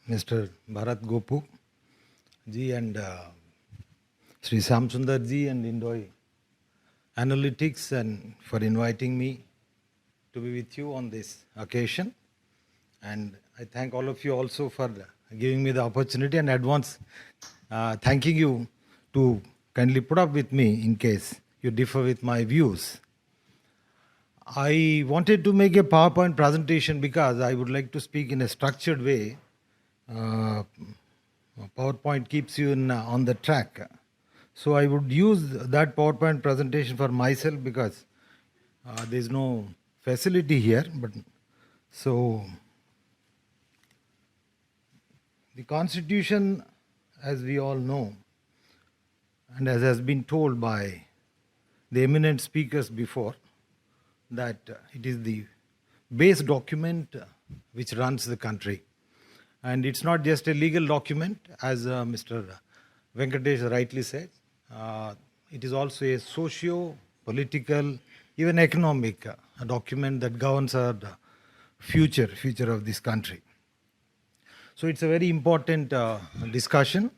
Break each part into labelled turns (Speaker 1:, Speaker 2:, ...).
Speaker 1: Mr. Bharat Gopu ji and Sri Samsundar ji and Indoi Analytics, and for inviting me to be with you on this occasion. And I thank all of you also for giving me the opportunity, and advance thanking you to kindly put up with me in case you differ with my views. I wanted to make a PowerPoint presentation because I would like to speak in a structured way. PowerPoint keeps you on the track. So I would use that PowerPoint presentation for myself because there is no facility here. But so the Constitution, as we all know, and as has been told by the eminent speakers before, that it is the base document which runs the country. And it's not just a legal document, as Mr. Venkatesh rightly said. It is also a socio-political, even economic document that governs our future of this country. So it's a very important discussion,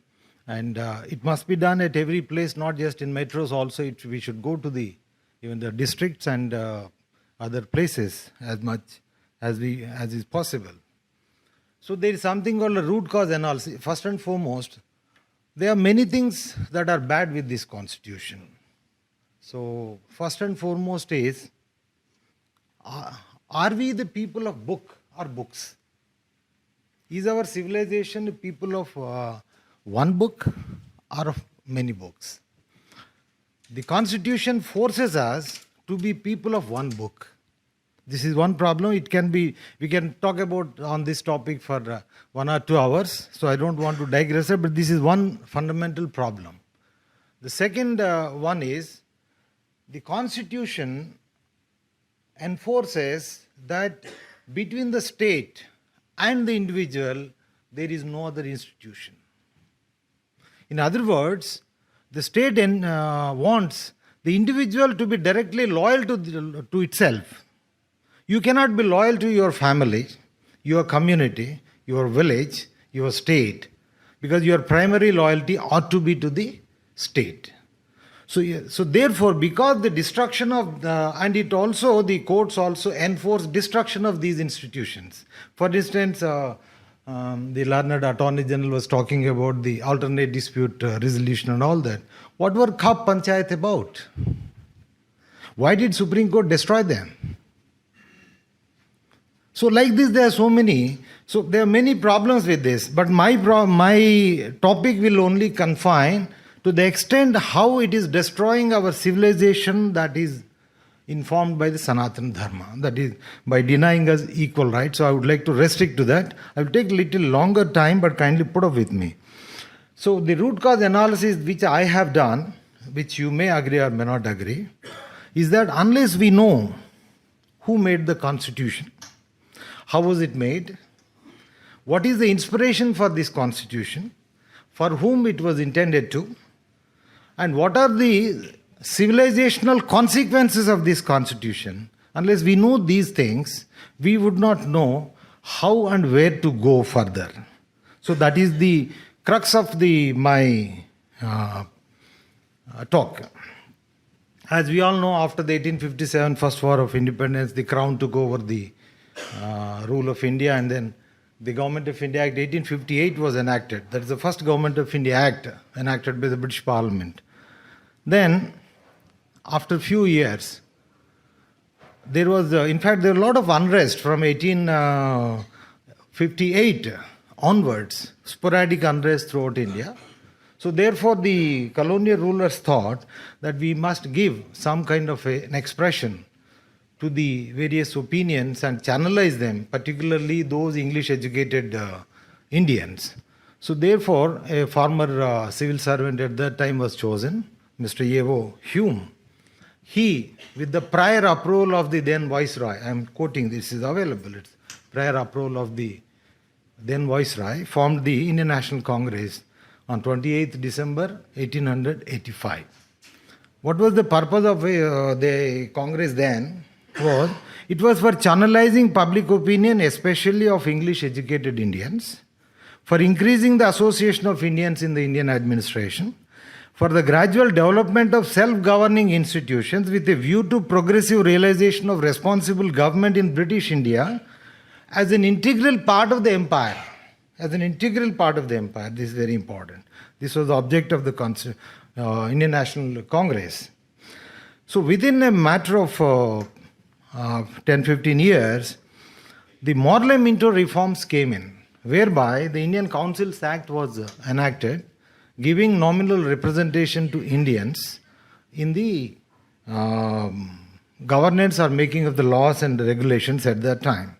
Speaker 1: and it must be done at every place, not just in metros. Also, we should go to even the districts and other places as much as is possible. So there is something called a root cause analysis. First and foremost, there are many things that are bad with this constitution. So first and foremost is, are we the people of book or books? Is our civilization a people of one book or of many books? The constitution forces us to be people of one book. This is one problem. We can talk about on this topic for 1 or 2 hours, so I don't want to digress, but this is one fundamental problem. The second one is, the Constitution enforces that between the state and the individual, there is no other institution. In other words, the state wants the individual to be directly loyal to itself. You cannot be loyal to your family, your community, your village, your state, because your primary loyalty ought to be to the state. So therefore, because the destruction of and the courts also enforce destruction of these institutions. For instance, the learned Attorney General was talking about the alternate dispute resolution and all that. What were Khap Panchayat about? Why did Supreme Court destroy them? So like this, there are so many. So there are many problems with this. But my topic will only confine to the extent how it is destroying our civilization that is informed by the Sanatana Dharma, that is by denying us equal rights. So I would like to restrict to that. I will take a little longer time, but kindly put up with me. So the root cause analysis which I have done, which you may agree or may not agree, is that unless we know who made the Constitution, how was it made, what is the inspiration for this Constitution, for whom it was intended to, and what are the civilizational consequences of this Constitution, unless we know these things, we would not know how and where to go further. So that is the crux of my talk. As we all know, after the 1857 First War of Independence, the Crown took over the rule of India, and then the Government of India Act 1858 was enacted. That is the first Government of India Act enacted by the British Parliament. Then, after a few years, there was, in fact, there was a lot of unrest from 1858 onwards, sporadic unrest throughout India. So therefore, the colonial rulers thought that we must give some kind of an expression to the various opinions and channelize them, particularly those English-educated Indians. So therefore, a former civil servant at that time was chosen, Mr. Yevo Hume. He, with the prior approval of the then Viceroy, I am quoting, this is available, it's prior approval of the then Viceroy, formed the Indian National Congress on 28th December 1885. What was the purpose of the Congress then? It was for channelizing public opinion, especially of English-educated Indians, for increasing the association of Indians in the Indian administration, for the gradual development of self-governing institutions with a view to progressive realization of responsible government in British India as an integral part of the empire. As an integral part of the empire, this is very important. This was the object of the Indian National Congress. So within a matter of 10-15 years, the Morley Minto reforms came in, whereby the Indian Councils Act was enacted, giving nominal representation to Indians in the governance or making of the laws and regulations at that time.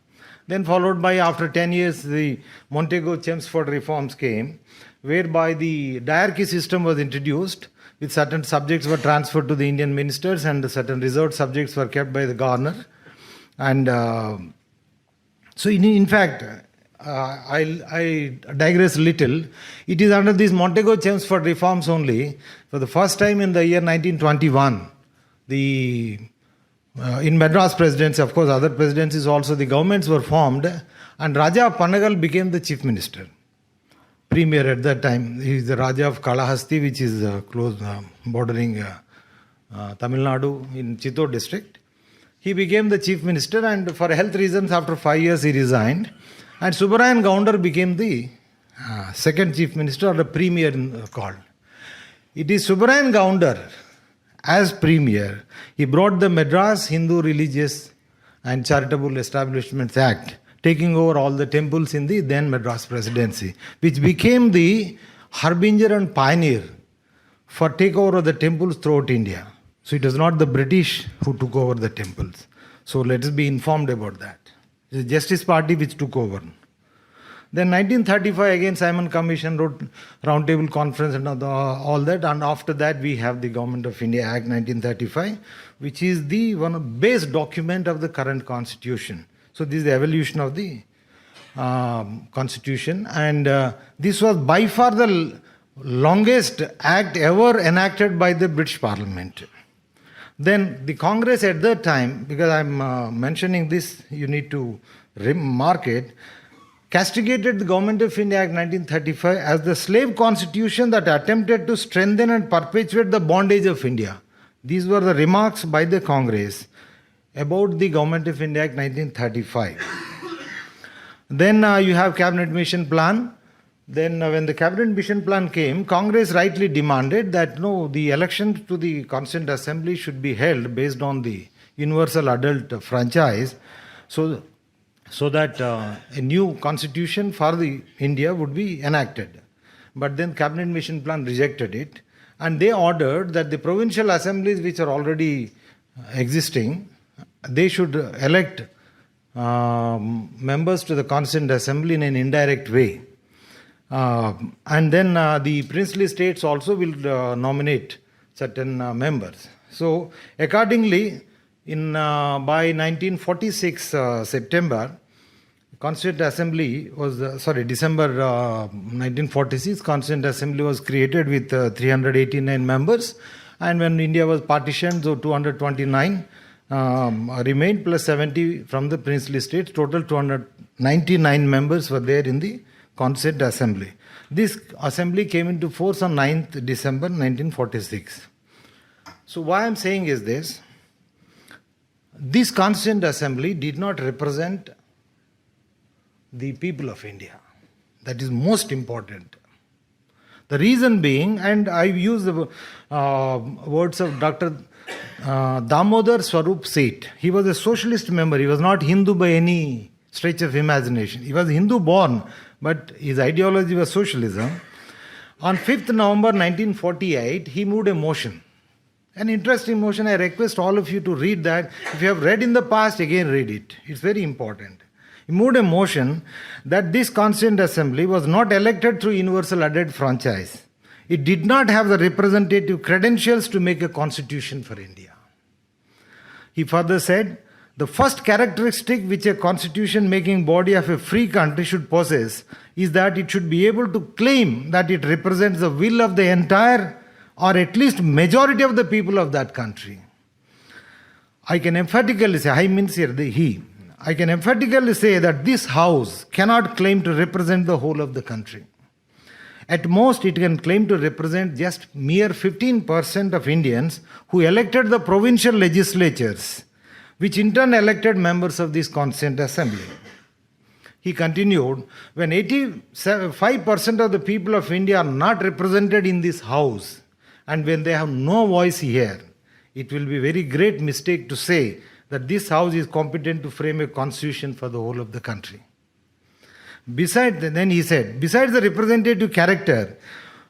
Speaker 1: Then followed by, after 10 years, the Montego-Chelmsford reforms came, whereby the diarchy system was introduced, with certain subjects were transferred to the Indian ministers and certain reserved subjects were kept by the governor. And so in fact, I digress a little. It is under these Montego-Chelmsford reforms only, for the first time in the year 1921, in Madras presidency, of course, other presidencies also, the governments were formed, and Raja Panagal became the chief minister. Premier at that time, he is the Raja of Kalahasti, which is close, bordering Tamil Nadu in Chittor district. He became the chief minister, and for health reasons, after 5 years, he resigned. And Subbarayan Gounder became the second chief minister, or the premier called. It is Subbarayan Gounder, as premier, he brought the Madras Hindu Religious and Charitable Establishments Act, taking over all the temples in the then Madras presidency, which became the harbinger and pioneer for takeover of the temples throughout India. So it was not the British who took over the temples. So let us be informed about that. It is the Justice Party which took over. Then 1935, again Simon Commission wrote Roundtable Conference and all that. And after that, we have the Government of India Act 1935, which is the one base document of the current constitution. So this is the evolution of the constitution. And this was by far the longest act ever enacted by the British Parliament. Then the Congress at that time, because I'm mentioning this, you need to remark it, castigated the Government of India Act 1935 as the slave constitution that attempted to strengthen and perpetuate the bondage of India. These were the remarks by the Congress about the Government of India Act 1935. Then you have Cabinet Mission Plan. Then when the Cabinet Mission Plan came, Congress rightly demanded that no, the elections to the Constituent Assembly should be held based on the universal adult franchise, so that a new constitution for the India would be enacted. But then Cabinet Mission Plan rejected it, and they ordered that the provincial assemblies which are already existing, they should elect members to the Constituent Assembly in an indirect way. And then the princely states also will nominate certain members. So accordingly, by 1946 September, Constituent Assembly was, December 1946, Constituent Assembly was created with 389 members. And when India was partitioned, so 229 remained, plus 70 from the princely states. Total 299 members were there in the Constituent Assembly. This assembly came into force on 9th December 1946. So why I'm saying is this Constituent Assembly did not represent the people of India. That is most important. The reason being, and I use the words of Dr. Damodar Swarup Seth. He was a socialist member. He was not Hindu by any stretch of imagination. He was Hindu born, but his ideology was socialism. On 5th November 1948, he moved a motion. An interesting motion. I request all of you to read that. If you have read in the past, again read it. It's very important. He moved a motion that this Constituent Assembly was not elected through universal adult franchise. It did not have the representative credentials to make a constitution for India. He further said, the first characteristic which a constitution-making body of a free country should possess is that it should be able to claim that it represents the will of the entire or at least majority of the people of that country. I can emphatically say, I means here he. I can emphatically say that this house cannot claim to represent the whole of the country. At most, it can claim to represent just mere 15% of Indians who elected the provincial legislatures, which in turn elected members of this Constituent Assembly. He continued, when 85% of the people of India are not represented in this house, and when they have no voice here, it will be a very great mistake to say that this house is competent to frame a constitution for the whole of the country. Then he said, besides the representative character,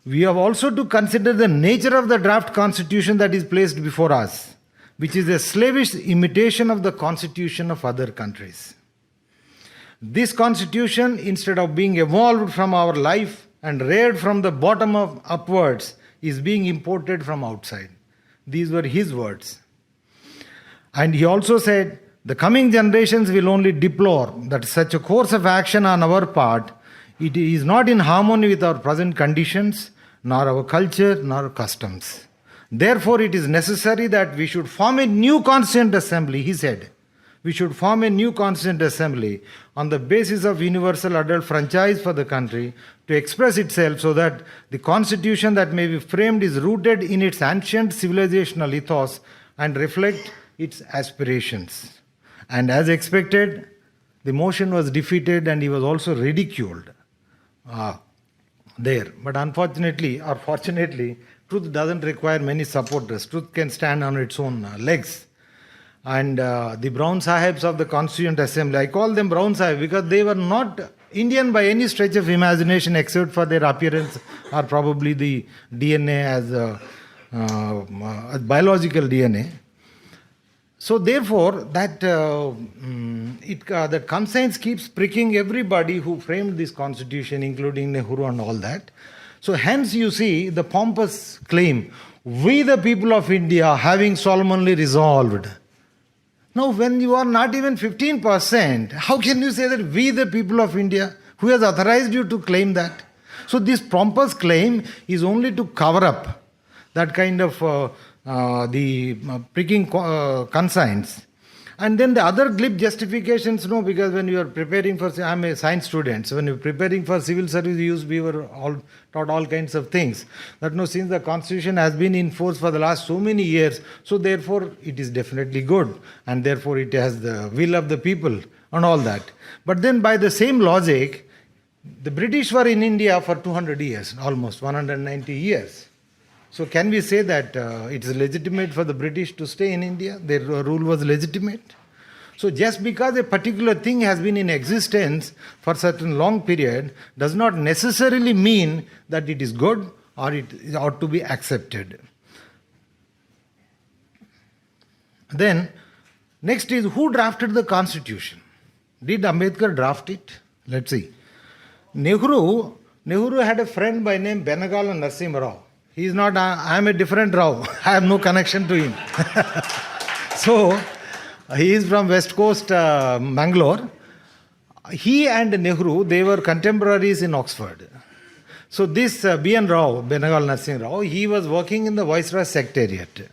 Speaker 1: we have also to consider the nature of the draft constitution that is placed before us, which is a slavish imitation of the constitution of other countries. This constitution, instead of being evolved from our life and reared from the bottom up upwards, is being imported from outside. These were his words. And he also said, the coming generations will only deplore that such a course of action on our part, it is not in harmony with our present conditions, nor our culture, nor customs. Therefore, it is necessary that we should form a new Constituent Assembly, he said. We should form a new Constituent Assembly on the basis of universal adult franchise for the country to express itself so that the constitution that may be framed is rooted in its ancient civilizational ethos and reflect its aspirations. And as expected, the motion was defeated and he was also ridiculed there. But unfortunately, or fortunately, truth doesn't require many supporters. Truth can stand on its own legs. And the Brown Sahibs of the Constituent Assembly, I call them Brown Sahib because they were not Indian by any stretch of imagination except for their appearance or probably the DNA as biological DNA. So therefore, that conscience keeps pricking everybody who framed this constitution, including Nehru and all that. So hence you see the pompous claim, we the people of India having solemnly resolved. Now when you are not even 15%, how can you say that we the people of India? Who has authorized you to claim that? So this pompous claim is only to cover up that kind of pricking conscience. And then the other glib justifications, no, because when you are preparing for, I'm a science student, so when you're preparing for civil service, we were all taught all kinds of things. That no, since the constitution has been in force for the last so many years, so therefore it is definitely good, and therefore it has the will of the people and all that. But then by the same logic, the British were in India for 200 years, almost 190 years. So can we say that it is legitimate for the British to stay in India? Their rule was legitimate? So just because a particular thing has been in existence for a certain long period does not necessarily mean that it is good or it ought to be accepted. Then, next is who drafted the constitution? Did Ambedkar draft it? Let's see. Nehru had a friend by name Benegal Narasimha Rao. He is not, I am a different Rao. I have no connection to him. So, he is from West Coast, Bangalore. He and Nehru, they were contemporaries in Oxford. So this B.N. Rao, Benegal Narasimha Rao, he was working in the Viceroy Secretariat.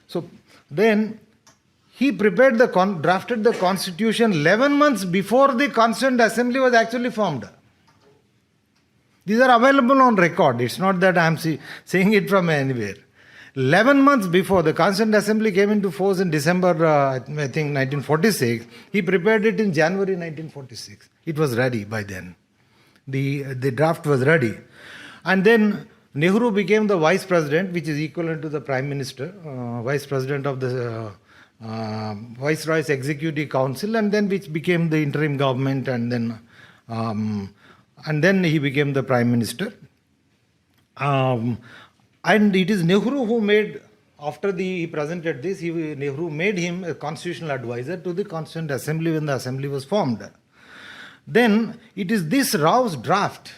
Speaker 1: So then he drafted the constitution 11 months before the Constituent Assembly was actually formed. These are available on record. It's not that I am saying it from anywhere. 11 months before the Constituent Assembly came into force in December, I think 1946, he prepared it in January 1946. It was ready by then. The draft was ready. And then Nehru became the Vice President, which is equivalent to the Prime Minister, Vice President of the Viceroy's Executive Council, and then which became the interim government, and then he became the Prime Minister. And it is Nehru who made, after he presented this, Nehru made him a constitutional advisor to the Constituent Assembly when the Assembly was formed. Then it is this Rao's draft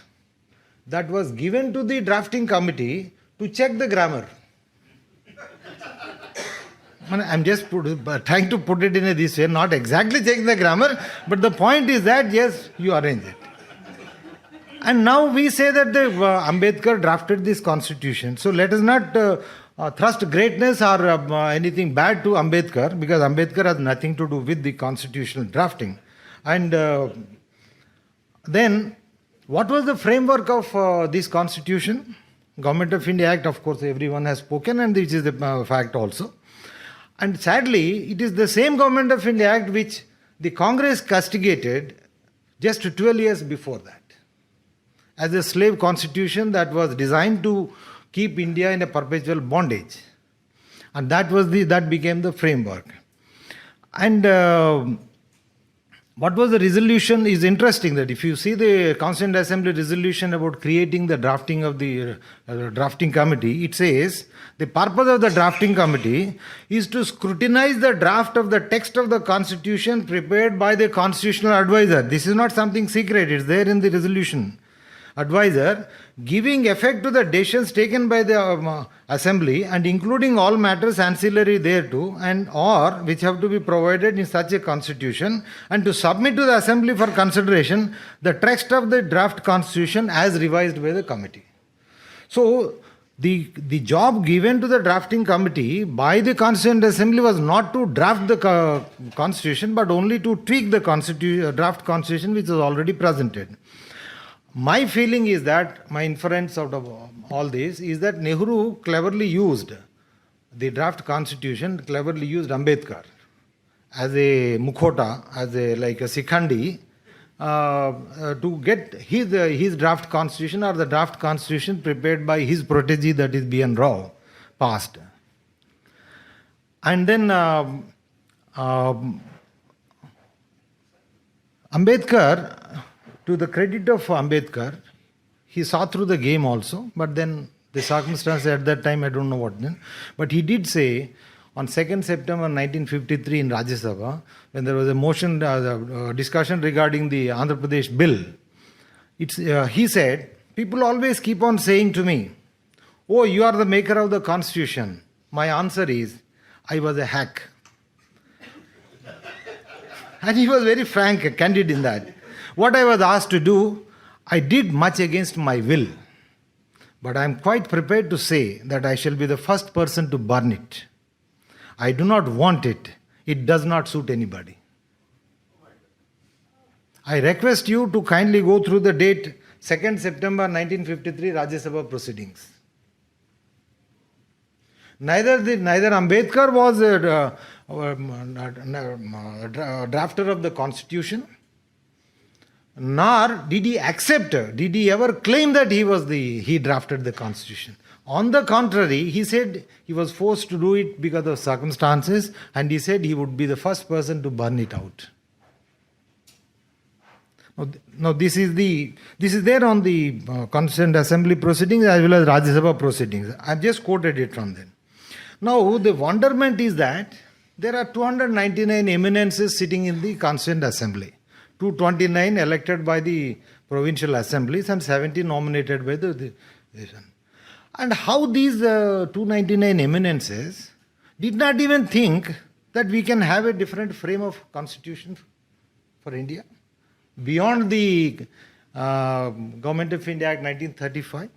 Speaker 1: that was given to the drafting committee to check the grammar. I'm just trying to put it in this way, not exactly checking the grammar, but the point is that, yes, you arrange it. And now we say that Ambedkar drafted this constitution. So let us not thrust greatness or anything bad to Ambedkar, because Ambedkar has nothing to do with the constitutional drafting. And then, what was the framework of this constitution? Government of India Act, of course, everyone has spoken, and this is the fact also. And sadly, it is the same Government of India Act which the Congress castigated just 12 years before that, as a slave constitution that was designed to keep India in a perpetual bondage. And that became the framework. And what was the resolution is interesting, that if you see the Constituent Assembly resolution about creating the drafting of the drafting committee, it says the purpose of the drafting committee is to scrutinize the draft of the text of the constitution prepared by the constitutional advisor. This is not something secret, it's there in the resolution. Advisor, giving effect to the decisions taken by the assembly and including all matters ancillary thereto and or which have to be provided in such a constitution, and to submit to the assembly for consideration the text of the draft constitution as revised by the committee. So the job given to the drafting committee by the Constituent Assembly was not to draft the constitution, but only to tweak the draft constitution which was already presented. My feeling is that, my inference out of all this is that Nehru cleverly used the draft constitution, cleverly used Ambedkar as a mukhota, as a Sikhandi, to get his draft constitution, or the draft constitution prepared by his protege, that is B.N. Rao, passed. And then Ambedkar, to the credit of Ambedkar, he saw through the game also, but then the circumstances at that time, I don't know what then. But he did say on 2nd September 1953 in Rajya Sabha, when there was a motion, discussion regarding the Andhra Pradesh bill, he said, people always keep on saying to me, oh, you are the maker of the constitution. My answer is, I was a hack. And he was very frank, candid in that. What I was asked to do, I did much against my will. But I am quite prepared to say that I shall be the first person to burn it. I do not want it. It does not suit anybody. I request you to kindly go through the date 2nd September 1953 Rajya Sabha proceedings. Neither Ambedkar was a drafter of the constitution, nor did he ever claim that he drafted the constitution. On the contrary, he said he was forced to do it because of circumstances, and he said he would be the first person to burn it out. Now this is there on the Constituent Assembly proceedings as well as Rajya Sabha proceedings. I have just quoted it from them. Now the wonderment is that there are 299 eminences sitting in the Constituent Assembly. 229 elected by the provincial assemblies and 70 nominated by the and how these 299 eminences did not even think that we can have a different frame of constitution for India beyond the Government of India Act 1935.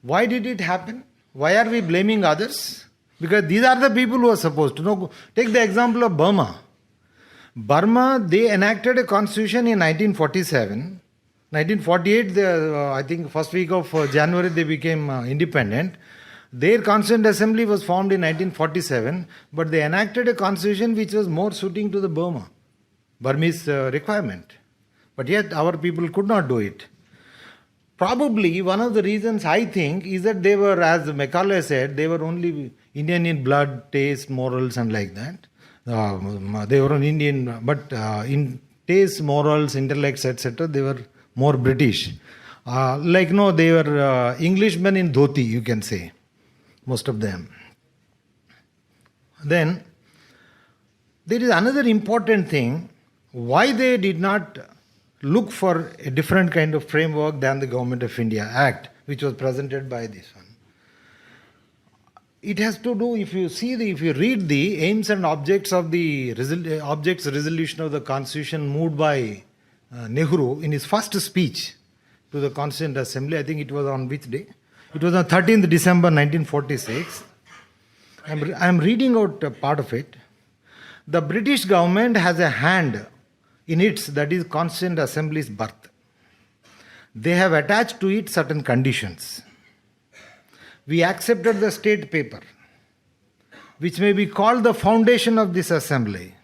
Speaker 1: Why did it happen? Why are we blaming others? Because these are the people who are supposed to know. Take the example of Burma. They enacted a constitution in 1947. 1948, I think first week of January they became independent. Their Constituent Assembly was formed in 1947, but they enacted a constitution which was more suiting to the Burmese requirement. But yet our people could not do it. Probably one of the reasons, I think, is that they were, as Macaulay said, they were only Indian in blood, taste, morals and like that. They were an Indian, but in taste, morals, intellects, etc., they were more British. They were Englishmen in dhoti, you can say, most of them. Then, there is another important thing, why they did not look for a different kind of framework than the Government of India Act, which was presented by this one. It has to do, if you read the aims and objects of the resolution of the Constitution moved by Nehru in his first speech to the Constituent Assembly, I think it was on which day? It was on 13th December 1946. I'm reading out a part of it. The British government has a hand in its, that is, Constituent Assembly's birth. They have attached to it certain conditions. We accepted the state paper, which may be called the foundation of this assembly.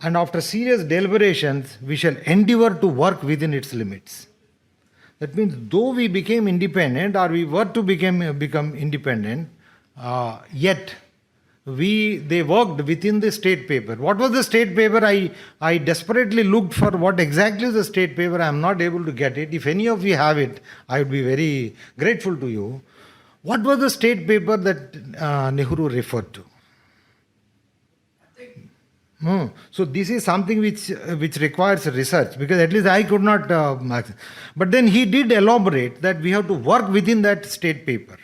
Speaker 1: And after serious deliberations, we shall endeavor to work within its limits. That means, though we became independent, or we were to become independent, yet they worked within the state paper. What was the state paper? I desperately looked for what exactly is the state paper. I am not able to get it. If any of you have it, I would be very grateful to you. What was the state paper that Nehru referred to? So this is something which requires research, because at least I could not. But then he did elaborate that we have to work within that state paper,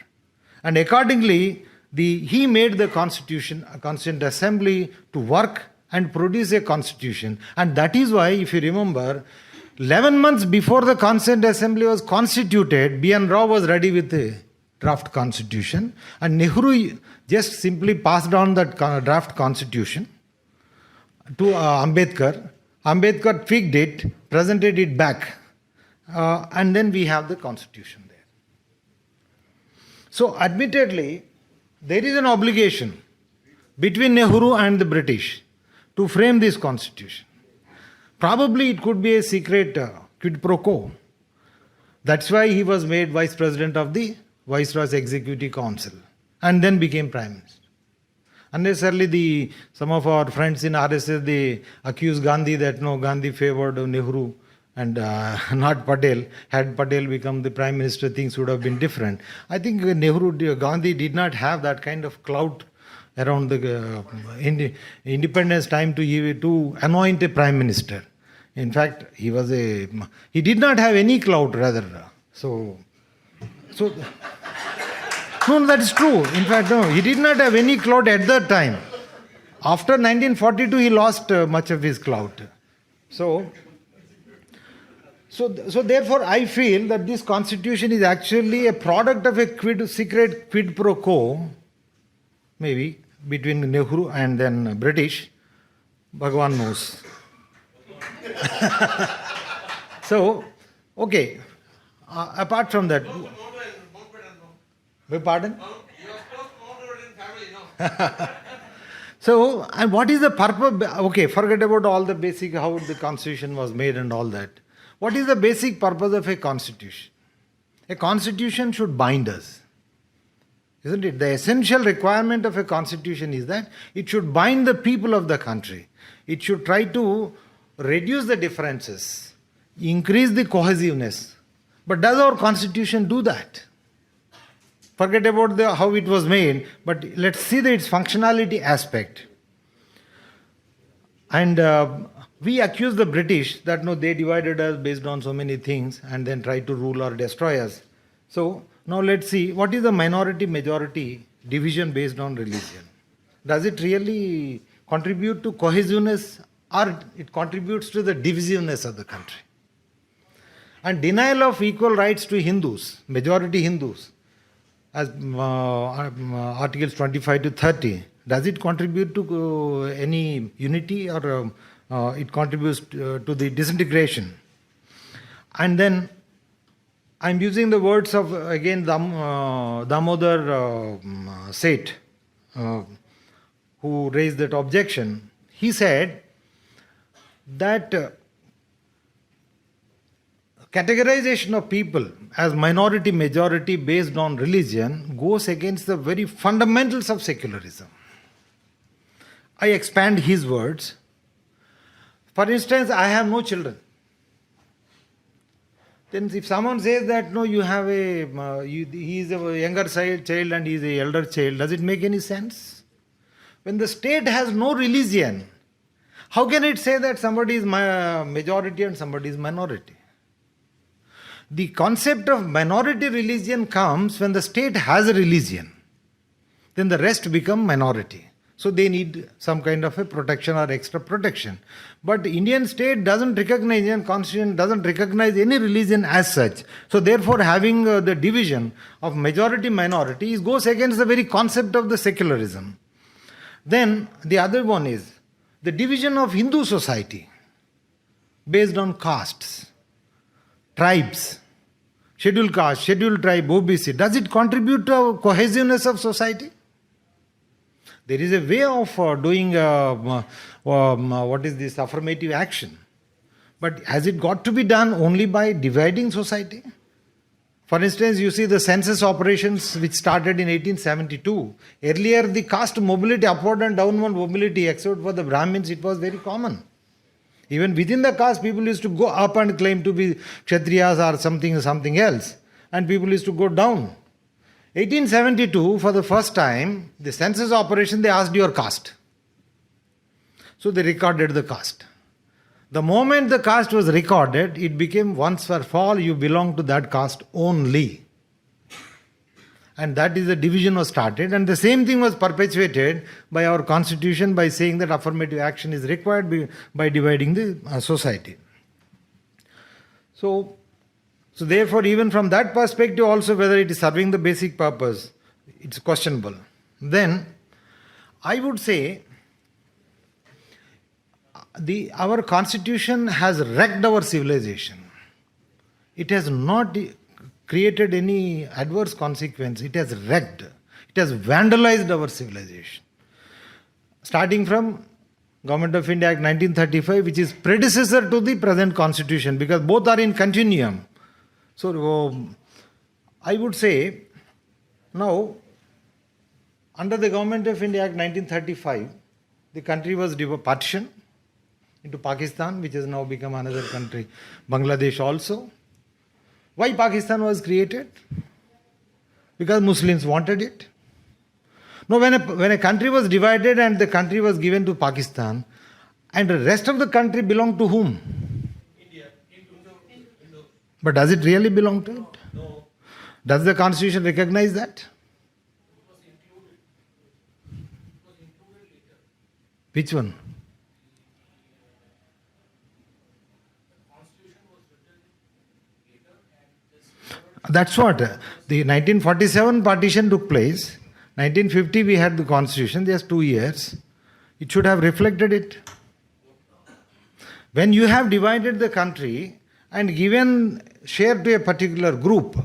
Speaker 1: and accordingly, he made the constitution, a Constituent Assembly, to work and produce a constitution. And that is why, if you remember, 11 months before the Constituent Assembly was constituted, B.N. Rao was ready with the draft constitution, and Nehru just simply passed on that draft constitution to Ambedkar. Ambedkar tweaked it, presented it back, and then we have the constitution there. So admittedly, there is an obligation between Nehru and the British to frame this constitution. Probably it could be a secret quid pro quo. That's why he was made Vice President of the Viceroy's Executive Council and then became Prime Minister. Unnecessarily, some of our friends in RSS, they accuse Gandhi that no, Gandhi favored Nehru and not Patel. Had Patel become the Prime Minister, things would have been different. I think Gandhi did not have that kind of clout around the independence time to anoint a Prime Minister. In fact, he did not have any clout, rather. So no, that is true. In fact, no, he did not have any clout at that time. After 1942, he lost much of his clout. So therefore, I feel that this constitution is actually a product of a secret quid pro quo, maybe, between Nehru and then British. Bhagwan knows. So, okay. Apart from that... Pardon? So, and what is the purpose? Okay, forget about all the basic, how the constitution was made and all that. What is the basic purpose of a constitution? A constitution should bind us. Isn't it? The essential requirement of a constitution is that it should bind the people of the country. It should try to reduce the differences, increase the cohesiveness. But does our constitution do that? Forget about how it was made, but let's see its functionality aspect. And we accuse the British that no, they divided us based on so many things and then tried to rule or destroy us. So now let's see, what is the minority-majority division based on religion? Does it really contribute to cohesiveness, or it contributes to the divisiveness of the country? And denial of equal rights to Hindus, majority Hindus, as Articles 25 to 30, does it contribute to any unity, or it contributes to the disintegration? And then I'm using the words of, again, Damodar Seth, who raised that objection. He said that categorization of people as minority majority based on religion goes against the very fundamentals of secularism. I expand his words. For instance, I have no children. Then if someone says that no, you have he is a younger child and he is a elder child, does it make any sense? When the state has no religion, how can it say that somebody is majority and somebody is minority? The concept of minority religion comes when the state has a religion. Then the rest become minority. So they need some kind of a protection or extra protection. But Indian state doesn't recognize, Indian constitution doesn't recognize any religion as such. So therefore having the division of majority-minority goes against the very concept of the secularism. Then the other one is the division of Hindu society based on castes, tribes, scheduled caste, scheduled tribe, OBC. Does it contribute to cohesiveness of society? There is a way of doing what is this affirmative action. But has it got to be done only by dividing society? For instance, you see the census operations which started in 1872. Earlier, the caste mobility, upward and downward mobility, except for the Brahmins, it was very common. Even within the caste, people used to go up and claim to be Kshatriyas or something else. And people used to go down. 1872, for the first time, the census operation, they asked your caste. So they recorded the caste. The moment the caste was recorded, it became once for all, you belong to that caste only. And that is the division was started. And the same thing was perpetuated by our constitution by saying that affirmative action is required by dividing the society. So therefore, even from that perspective also, whether it is serving the basic purpose, it's questionable. Then, I would say, our constitution has wrecked our civilization. It has not created any adverse consequence. It has wrecked. It has vandalized our civilization. Starting from Government of India Act 1935, which is predecessor to the present constitution, because both are in continuum. So, I would say, now, under the Government of India Act 1935, the country was partitioned into Pakistan, which has now become another country, Bangladesh also. Why Pakistan was created? Because Muslims wanted it. Now, when a country was divided and the country was given to Pakistan, and the rest of the country belonged to whom? But does it really belong to it? No. Does the constitution recognize that? Which one? That's what. The 1947 partition took place. 1950 we had the constitution, just 2 years. It should have reflected it. When you have divided the country and given share to a particular group,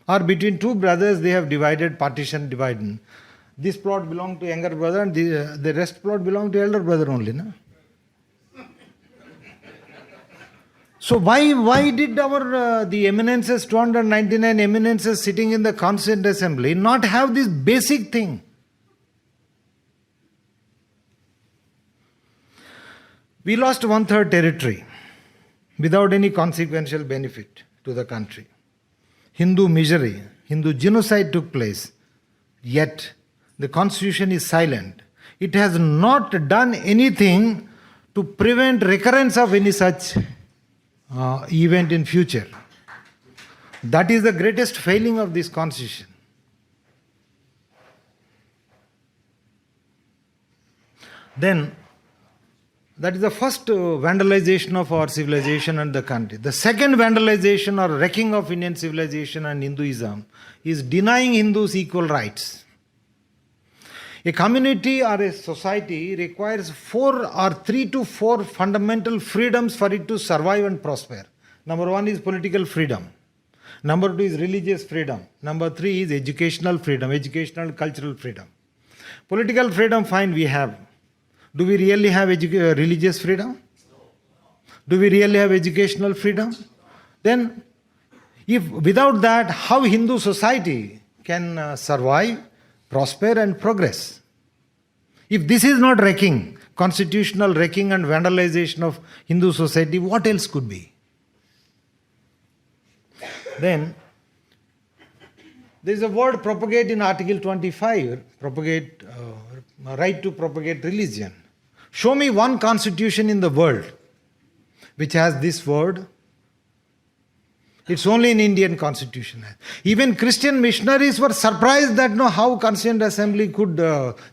Speaker 1: or between two brothers they have divided. This plot belonged to younger brother and the rest plot belonged to elder brother only. No? So why did the eminences, 299 eminences sitting in the Constituent Assembly not have this basic thing? We lost 1/3 territory without any consequential benefit to the country. Hindu misery, Hindu genocide took place, yet the constitution is silent. It has not done anything to prevent recurrence of any such event in future. That is the greatest failing of this constitution. Then, that is the first vandalization of our civilization and the country. The second vandalization or wrecking of Indian civilization and Hinduism is denying Hindus equal rights. A community or a society requires 3 to 4 fundamental freedoms for it to survive and prosper. Number 1 is political freedom. Number 2 is religious freedom. Number 3 is educational freedom, educational cultural freedom. Political freedom, fine, we have. Do we really have religious freedom? Do we really have educational freedom? Then, if without that, how Hindu society can survive, prosper and progress? If this is not wrecking, constitutional wrecking and vandalization of Hindu society, what else could be? Then, there is a word propagate in Article 25, right to propagate religion. Show me one constitution in the world which has this word. It's only in Indian constitution. Even Christian missionaries were surprised that how Constituent Assembly could,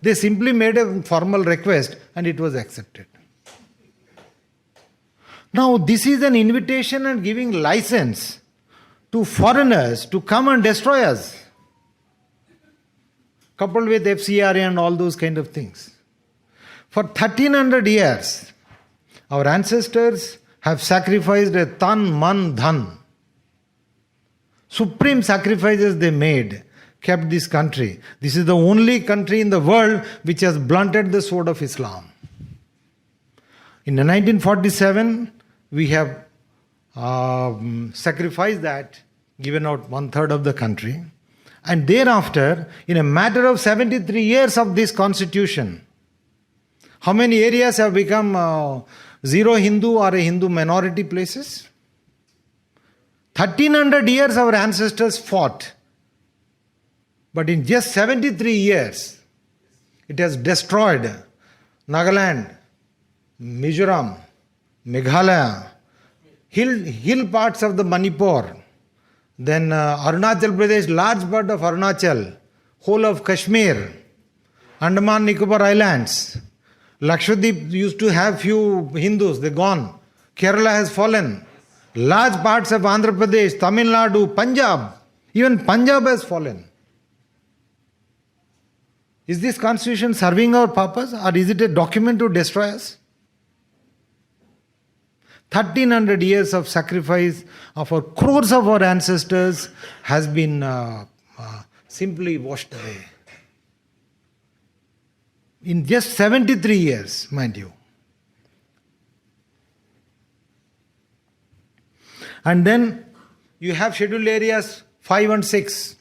Speaker 1: they simply made a formal request and it was accepted. Now this is an invitation and giving license to foreigners to come and destroy us, coupled with FCRA and all those kind of things. For 1300 years, our ancestors have sacrificed a tan, man, dhan. Supreme sacrifices they made, kept this country. This is the only country in the world which has blunted the sword of Islam. In 1947, we have sacrificed that, given out 1/3 of the country. And thereafter, in a matter of 73 years of this constitution, how many areas have become zero Hindu or a Hindu minority places? 1300 years our ancestors fought. But in just 73 years, it has destroyed Nagaland, Mizoram, Meghalaya, hill parts of the Manipur, then Arunachal Pradesh, large part of Arunachal, whole of Kashmir, Andaman Nicobar Islands. Lakshadweep used to have few Hindus, they're gone. Kerala has fallen. Large parts of Andhra Pradesh, Tamil Nadu, Punjab, even Punjab has fallen. Is this constitution serving our purpose, or is it a document to destroy us? 1300 years of sacrifice of our crores of our ancestors has been simply washed away. In just 73 years, mind you. And then you have scheduled areas 5 and 6.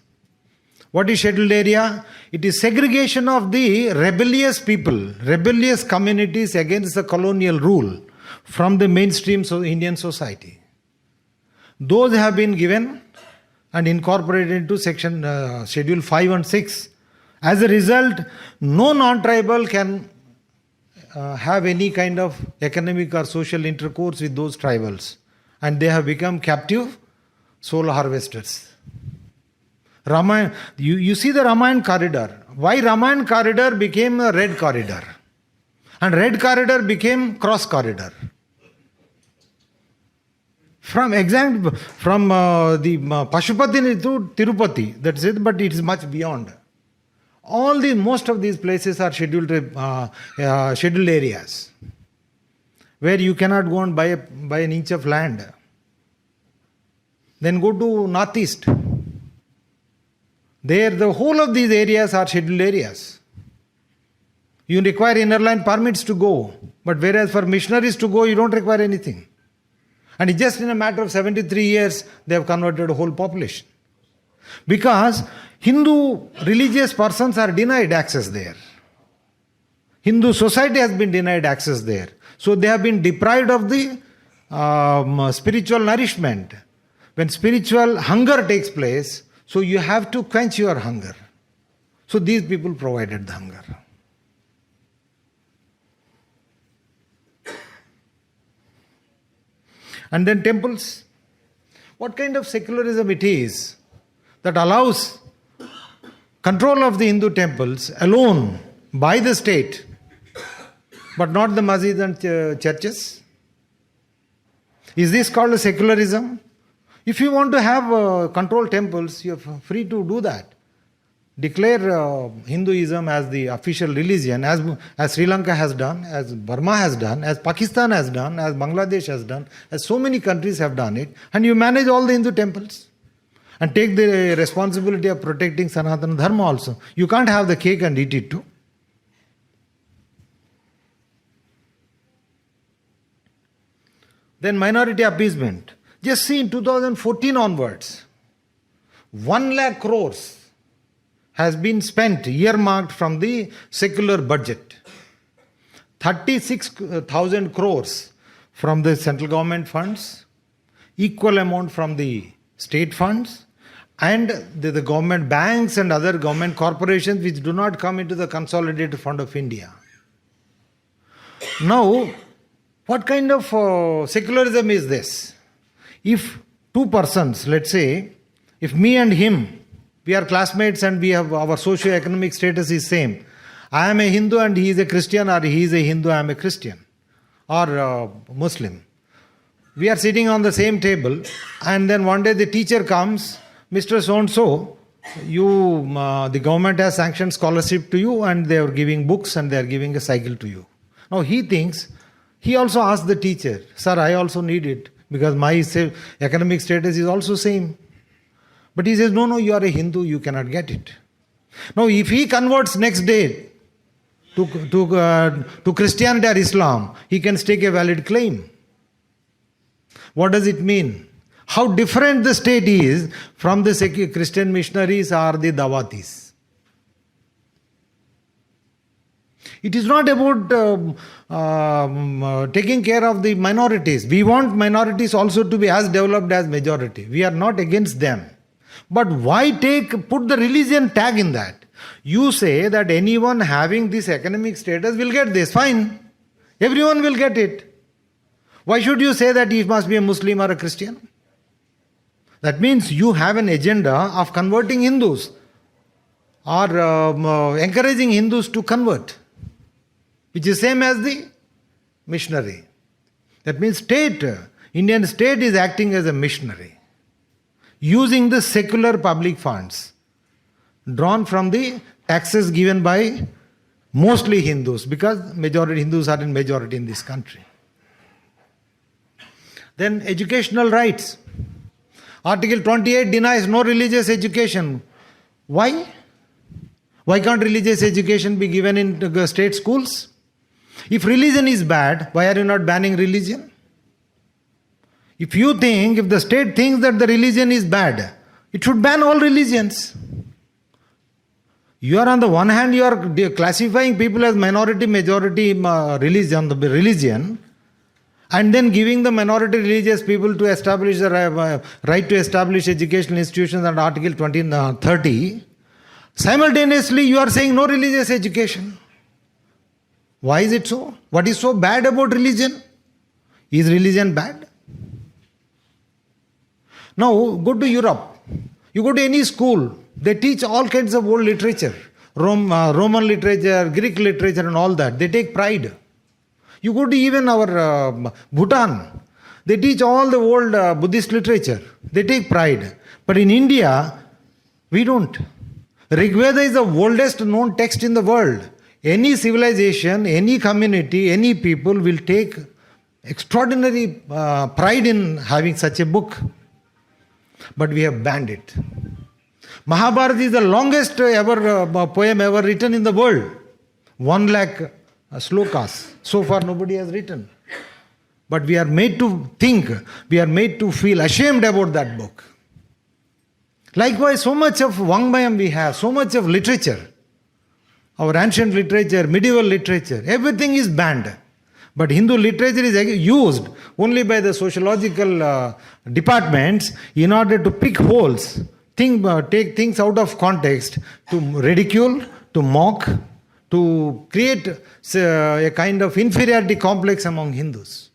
Speaker 1: What is scheduled area? It is segregation of the rebellious people, rebellious communities against the colonial rule from the mainstream Indian society. Those have been given and incorporated into section schedule 5 and 6. As a result, no non-tribal can have any kind of economic or social intercourse with those tribals. And they have become captive soul harvesters. Ramayana, you see the Ramayana corridor. Why Ramayana corridor became a red corridor? And red corridor became cross corridor. From the Pashupati to Tirupati, that's it, but it is much beyond. Most of these places are scheduled areas, where you cannot go and buy an inch of land. Then go to northeast. There, the whole of these areas are scheduled areas. You require inner line permits to go, but whereas for missionaries to go, you don't require anything. And just in a matter of 73 years, they have converted a whole population. Because Hindu religious persons are denied access there. Hindu society has been denied access there. So they have been deprived of the spiritual nourishment. When spiritual hunger takes place, so you have to quench your hunger. So these people provided the hunger. And then temples. What kind of secularism it is that allows control of the Hindu temples alone by the state, but not the masjids and churches? Is this called a secularism? If you want to have controlled temples, you are free to do that. Declare Hinduism as the official religion, as Sri Lanka has done, as Burma has done, as Pakistan has done, as Bangladesh has done, as so many countries have done it, and you manage all the Hindu temples. And take the responsibility of protecting Sanatana Dharma also. You can't have the cake and eat it too. Then minority appeasement. Just see in 2014 onwards, 1 lakh crores has been spent, earmarked from the secular budget. 36,000 crores from the central government funds, equal amount from the state funds, and the government banks and other government corporations which do not come into the consolidated fund of India. Now, what kind of secularism is this? If two persons, let's say, if me and him, we are classmates and we have our socio-economic status is same. I am a Hindu and he is a Christian, or he is a Hindu, I am a Christian, or Muslim. We are sitting on the same table, and then one day the teacher comes, Mr. So-and-so, the government has sanctioned scholarship to you and they are giving books and they are giving a cycle to you. Now he thinks, he also asks the teacher, sir, I also need it because my economic status is also same. But he says, no, you are a Hindu, you cannot get it. Now if he converts next day to Christianity or Islam, he can stake a valid claim. What does it mean? How different the state is from the Christian missionaries or the Dawatis. It is not about taking care of the minorities. We want minorities also to be as developed as majority. We are not against them. But why put the religion tag in that? You say that anyone having this economic status will get this. Fine. Everyone will get it. Why should you say that he must be a Muslim or a Christian? That means you have an agenda of converting Hindus or encouraging Hindus to convert, which is same as the missionary. That means Indian state is acting as a missionary, using the secular public funds drawn from the taxes given by mostly Hindus, because majority Hindus are in majority in this country. Then educational rights. Article 28 denies no religious education. Why? Why can't religious education be given in state schools? If religion is bad, why are you not banning religion? If the state thinks that the religion is bad, it should ban all religions. You are on the one hand, you are classifying people as minority, majority religion, and then giving the minority religious people to establish the right to establish educational institutions under Article 30. Simultaneously, you are saying no religious education. Why is it so? What is so bad about religion? Is religion bad? Now, go to Europe. You go to any school, they teach all kinds of old literature. Roman literature, Greek literature and all that. They take pride. You go to even our Bhutan, they teach all the old Buddhist literature. They take pride. But in India, we don't. Rig Veda is the oldest known text in the world. Any civilization, any community, any people will take extraordinary pride in having such a book. But we have banned it. Mahabharata is the longest poem ever written in the world. 1 lakh slokas. So far nobody has written. But we are made to think, we are made to feel ashamed about that book. Likewise, so much of Vangmayam we have, so much of literature. Our ancient literature, medieval literature, everything is banned. But Hindu literature is used only by the sociological departments in order to pick holes, take things out of context, to ridicule, to mock, to create a kind of inferiority complex among Hindus.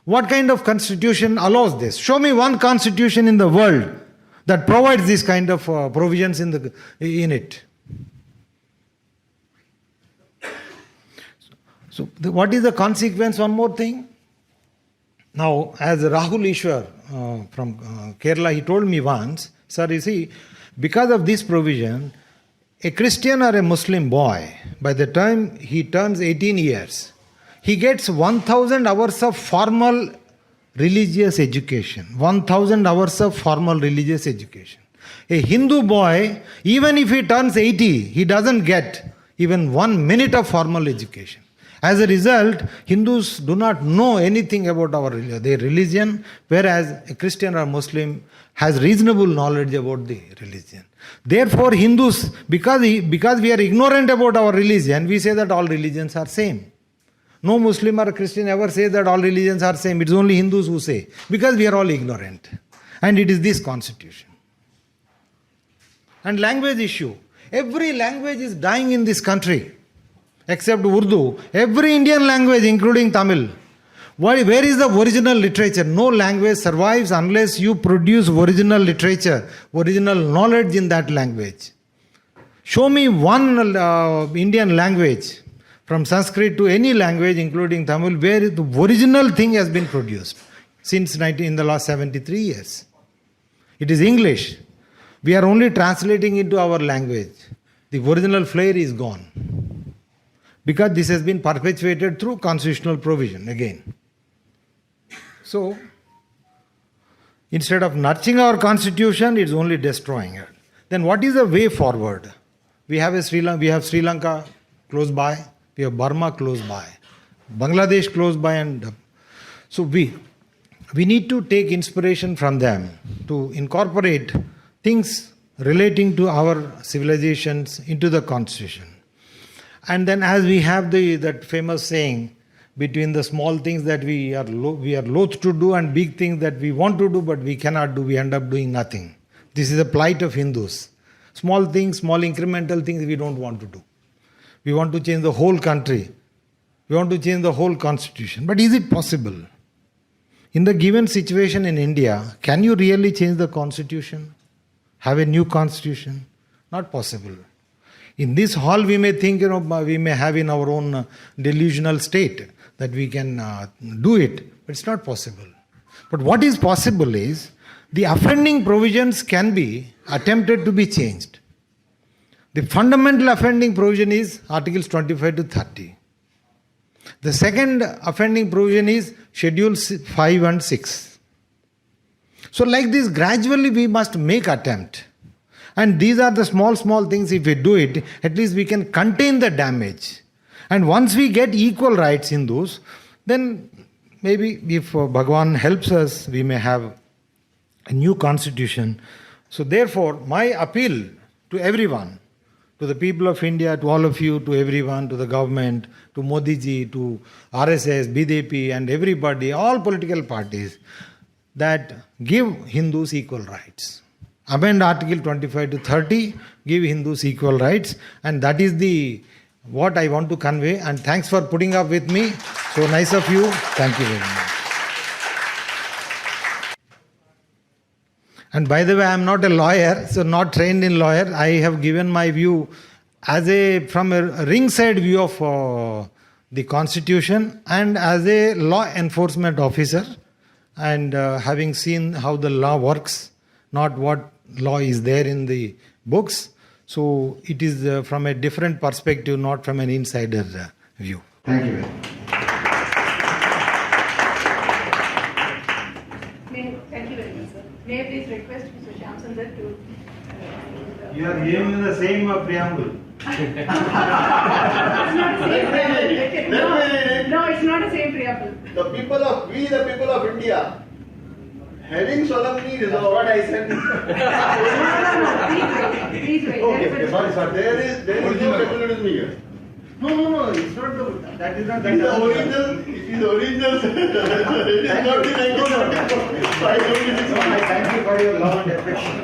Speaker 1: What kind of constitution allows this? Show me one constitution in the world that provides this kind of provisions in it. So what is the consequence? One more thing. Now, as Rahul Ishwar from Kerala, he told me once, sir, you see, because of this provision, a Christian or a Muslim boy, by the time he turns 18 years, he gets 1,000 hours of formal religious education. 1,000 hours of formal religious education. A Hindu boy, even if he turns 80, he doesn't get even 1 minute of formal education. As a result, Hindus do not know anything about their religion, whereas a Christian or Muslim has reasonable knowledge about the religion. Therefore, Hindus, because we are ignorant about our religion, we say that all religions are same. No Muslim or Christian ever says that all religions are same. It's only Hindus who say, because we are all ignorant. And it is this constitution. And language issue. Every language is dying in this country, except Urdu. Every Indian language, including Tamil. Where is the original literature? No language survives unless you produce original literature, original knowledge in that language. Show me one Indian language, from Sanskrit to any language, including Tamil, where the original thing has been produced in the last 73 years. It is English. We are only translating into our language. The original flair is gone. Because this has been perpetuated through constitutional provision again. So, instead of nurturing our constitution, it's only destroying it. Then what is the way forward? We have Sri Lanka close by, we have Burma close by, Bangladesh close by, and so we need to take inspiration from them to incorporate things relating to our civilizations into the constitution. And then, as we have that famous saying, between the small things that we are loath to do and big things that we want to do but we cannot do, we end up doing nothing. This is the plight of Hindus. Small things, small incremental things we don't want to do. We want to change the whole country. We want to change the whole constitution. But is it possible? In the given situation in India, can you really change the constitution? Have a new constitution? Not possible. In this hall we may think, we may have in our own delusional state that we can do it, but it's not possible. But what is possible is, the offending provisions can be attempted to be changed. The fundamental offending provision is Articles 25 to 30. The second offending provision is Schedules 5 and 6. So like this, gradually we must make attempt. And these are the small things. If we do it, at least we can contain the damage. And once we get equal rights in those, then maybe if Bhagavan helps us, we may have a new constitution. So therefore, my appeal to everyone, to the people of India, to all of you, to everyone, to the government, to Modi ji, to RSS, BJP and everybody, all political parties, that give Hindus equal rights. Amend Article 25 to 30, give Hindus equal rights, and that is what I want to convey. And thanks for putting up with me. So nice of you. Thank you very much. And by the way, I am not a lawyer, so not trained in lawyer. I have given my view from a ringside view of the Constitution and as a law enforcement officer, and having seen how the law works, not what law is there in the books. So it is from a different perspective, not from an insider view. Thank you very much.
Speaker 2: Thank you very much, sir. May I please request Mr. Shyamsundar to...
Speaker 1: You are giving me the same preamble.
Speaker 2: It's not the same preamble. No, it's not the same preamble.
Speaker 3: We the people of India, having solemnly resolved what I said.
Speaker 2: No. Please wait.
Speaker 3: Okay, sorry. There is no capitalism here.
Speaker 1: No, it's not that is not
Speaker 3: It is original. It is original. It is not the 1974.
Speaker 1: I thank you for your love and affection.